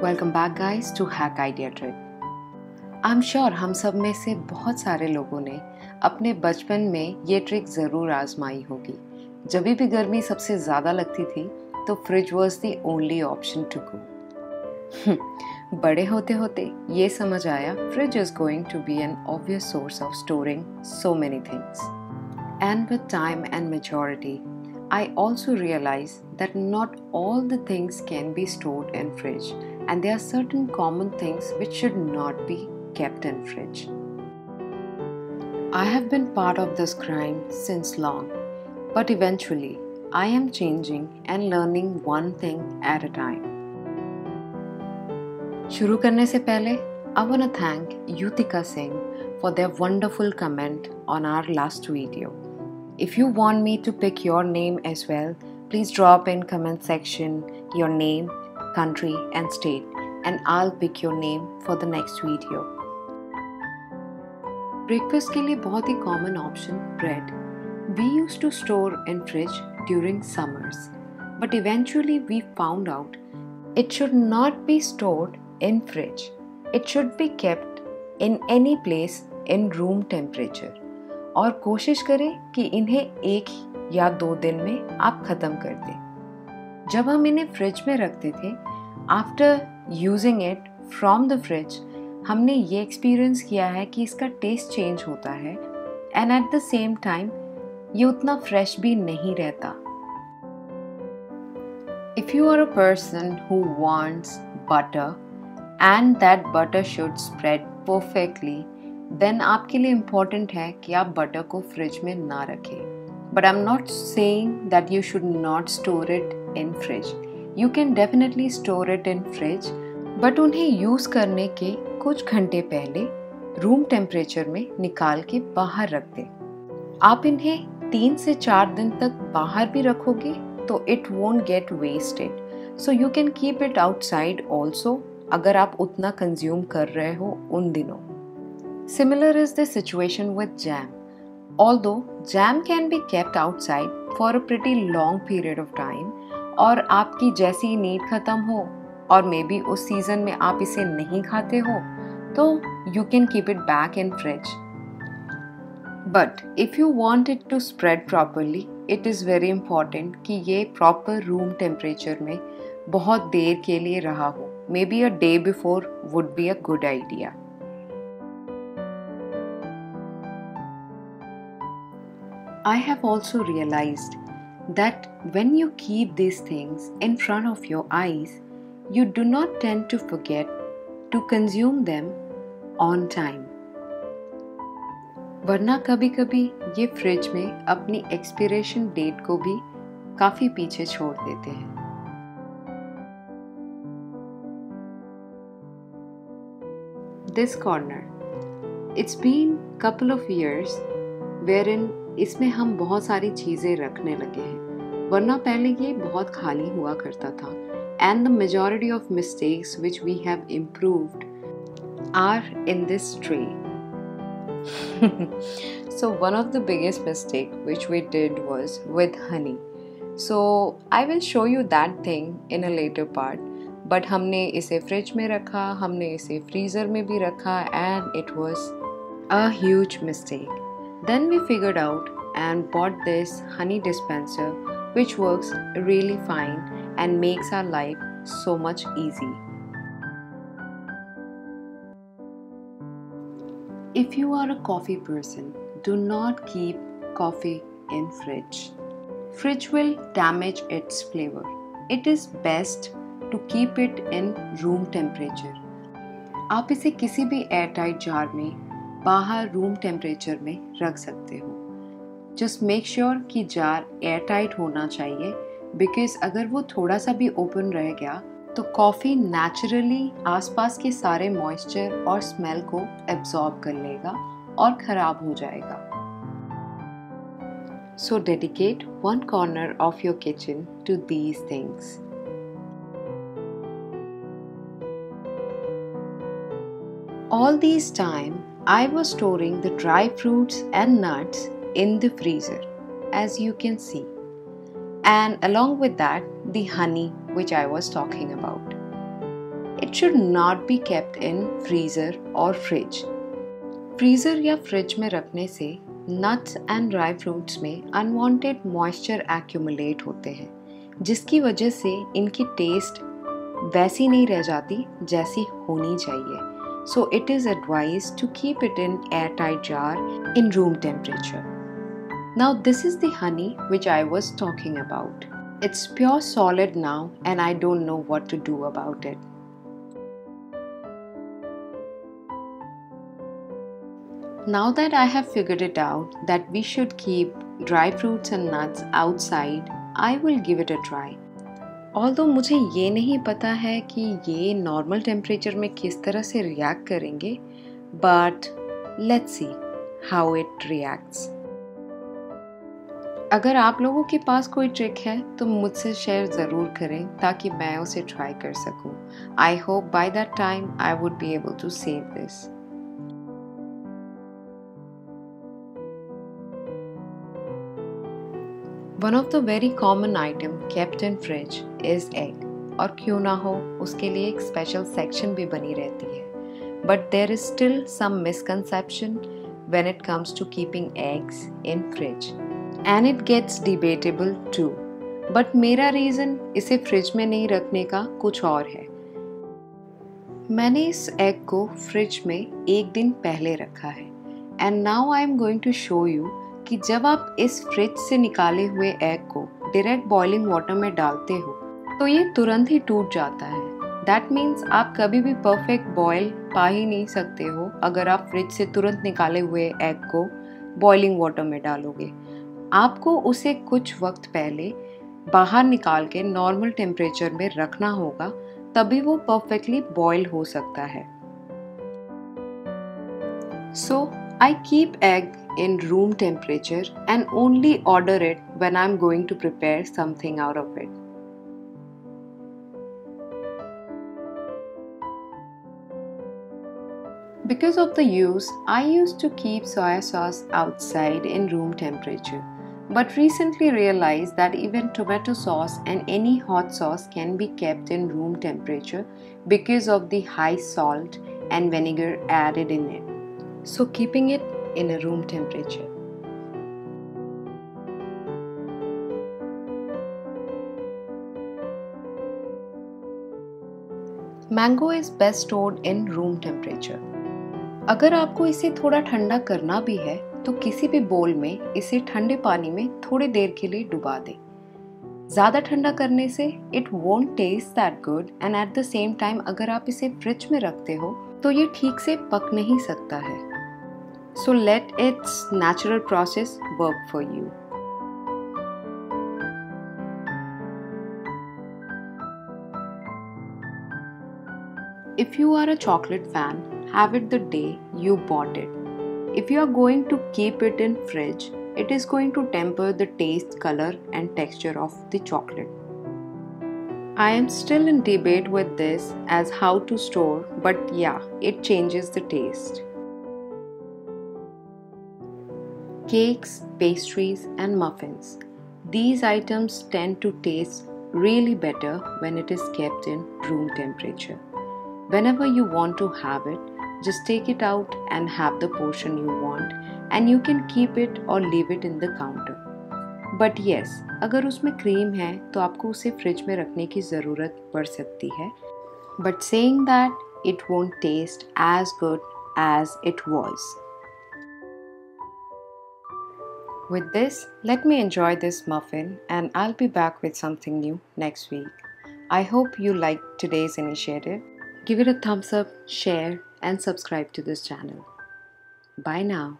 Welcome back guys to hack idea trick. I am sure हम सब में से बहुत सारे लोगों ने अपने बचपन में ये ट्रिक ज़रूर आजमाई होगी। जब भी गर्मी सबसे ज़्यादा लगती थी तो fridge was the only option to go. बड़े होते होते ये समझ आया fridge is going to be an obvious source of storing so many things. And with time and maturity, I also realized that not all the things can be stored in fridge, and there are certain common things which should not be kept in fridge. I have been part of this grind since long, but eventually I am changing and learning one thing at a time. शुरू करने से पहले I want to thank Yutika Singh for their wonderful comment on our last video. If you want me to pick your name as well, please drop in comment section your name, country and state and I'll pick your name for the next video. Breakfast के लिए बहुत ही common option bread. We used to store in fridge during summers, but eventually we found out it should not be stored in fridge. It should be kept in any place in room temperature. और कोशिश करें कि इन्हें 1 या 2 दिन में आप ख़त्म कर दें। जब हम इन्हें फ्रिज में रखते थे, after using it from the fridge, हमने ये एक्सपीरियंस किया है कि इसका टेस्ट चेंज होता है and at the same time ये उतना फ्रेश भी नहीं रहता। If you are a person who wants butter and that butter should spread perfectly, then आपके लिए इम्पॉर्टेंट है कि आप बटर को फ्रिज में ना रखें। But I am not saying that you should not store it in fridge. You can definitely store it in fridge, but उन्हें यूज़ करने के कुछ घंटे पहले रूम टेम्परेचर में निकाल के बाहर रख दें। आप इन्हें 3 से 4 दिन तक बाहर भी रखोगे तो it won't get wasted, so you can keep it outside also अगर आप उतना कंज्यूम कर रहे हो उन दिनों। Similar is the situation with jam. Although jam can be kept outside for a pretty long period of time, और आपकी जैसी नीड ख़त्म हो और मे बी उस सीज़न में आप इसे नहीं खाते हो तो you can keep it back in fridge. But if you want it to spread properly, it is very important कि ये proper room temperature में बहुत देर के लिए रहा हो. Maybe a day before would be a good idea. I have also realized that when you keep these things in front of your eyes, you do not tend to forget to consume them on time. वरना कभी-कभी ये fridge में अपनी expiration date को भी काफी पीछे छोड़ देते हैं। This corner, it's been couple of years wherein इसमें हम बहुत सारी चीज़ें रखने लगे हैं, वरना पहले ये बहुत खाली हुआ करता था। And the majority of mistakes which we have improved are in this tray. So one of the biggest mistake which we did was with honey. So I will show you that thing in a later part. But हमने इसे fridge में रखा, हमने इसे freezer में भी रखा and it was a huge mistake. Then we figured out and bought this honey dispenser which works really fine and makes our life so much easy. If you are a coffee person, do not keep coffee in fridge. Fridge will damage its flavor. It is best to keep it in room temperature. आप इसे किसी भी airtight jar में बाहर room temperature में रख सकते हो। जस्ट मेक श्योर कि जार एयर टाइट होना चाहिए, बिकॉज अगर वो थोड़ा सा भी ओपन रह गया तो कॉफ़ी नेचुरली आसपास के सारे मॉइस्चर और स्मेल को एब्जॉर्ब कर लेगा और ख़राब हो जाएगा। सो dedicate one corner of your kitchen to these things. All this time, I was storing the dry fruits and nuts in the freezer, as you can see, and along with that, the honey which I was talking about. It should not be kept in freezer or fridge. Freezer या fridge में रखने से nuts and dry fruits में unwanted moisture accumulate होते हैं, जिसकी वजह से इनकी टेस्ट वैसी नहीं रह जाती जैसी होनी चाहिए. So it is advised to keep it in airtight jar in room temperature. Now this is the honey which I was talking about. It's pure solid now and I don't know what to do about it. Now that I have figured it out that we should keep dry fruits and nuts outside, I will give it a try. Although मुझे ये नहीं पता है कि ये normal temperature में किस तरह से रिएक्ट करेंगे, but let's see how it reacts. अगर आप लोगों के पास कोई ट्रिक है तो मुझसे शेयर ज़रूर करें ताकि मैं उसे ट्राई कर सकूं. I hope by that time I would be able to save this. One of the very common item kept in fridge is egg. और क्यों ना हो उसके लिए एक स्पेशल सेक्शन भी बनी रहती है. But there is still some misconception when it comes to keeping eggs in fridge. And it gets debatable too. But मेरा रीज़न इसे फ्रिज में नहीं रखने का कुछ और है. मैंने इस एग को फ्रिज में एक दिन पहले रखा है. And now I am going to show you कि जब आप इस फ्रिज से निकाले हुए एग को डायरेक्ट बॉइलिंग वाटर में डालते हो तो ये तुरंत ही टूट जाता है. दैट मीन्स आप कभी भी परफेक्ट बॉयल पा ही नहीं सकते हो अगर आप फ्रिज से तुरंत निकाले हुए एग को बॉइलिंग वाटर में डालोगे. आपको उसे कुछ वक्त पहले बाहर निकाल के नॉर्मल टेम्परेचर में रखना होगा, तभी वो परफेक्टली बॉयल हो सकता है. So I keep egg in room temperature and only order it when I'm going to prepare something out of it. Because of the use, I used to keep soy sauce outside in room temperature, but recently realized that even tomato sauce and any hot sauce can be kept in room temperature because of the high salt and vinegar added in it. So keeping it in a room temperature. Mango is best stored in room temperature. अगर आपको इसे थोड़ा ठंडा करना भी है तो किसी भी बोल में इसे ठंडे पानी में थोड़ी देर के लिए डुबा दें. ज़्यादा ठंडा करने से it won't taste that good and at the same time अगर आप इसे फ्रिज में रखते हो तो ये ठीक से पक नहीं सकता है. So let its natural process work for you. If you are a chocolate fan, have it the day you bought it. If you are going to keep it in fridge, it is going to temper the taste, color and texture of the chocolate. I am still in debate with this as how to store, but yeah, it changes the taste. Cakes, pastries and muffins. These items tend to taste really better when it is kept in room temperature. Whenever you want to have it, just take it out and have the portion you want and you can keep it or leave it in the counter. But yes, अगर उसमें cream है तो आपको उसे fridge में रखने की ज़रूरत पड़ सकती है. But saying that, it won't taste as good as it was. With this, let me enjoy this muffin and I'll be back with something new next week. I hope you liked today's initiative. Give it a thumbs up, share and subscribe to this channel. Bye now.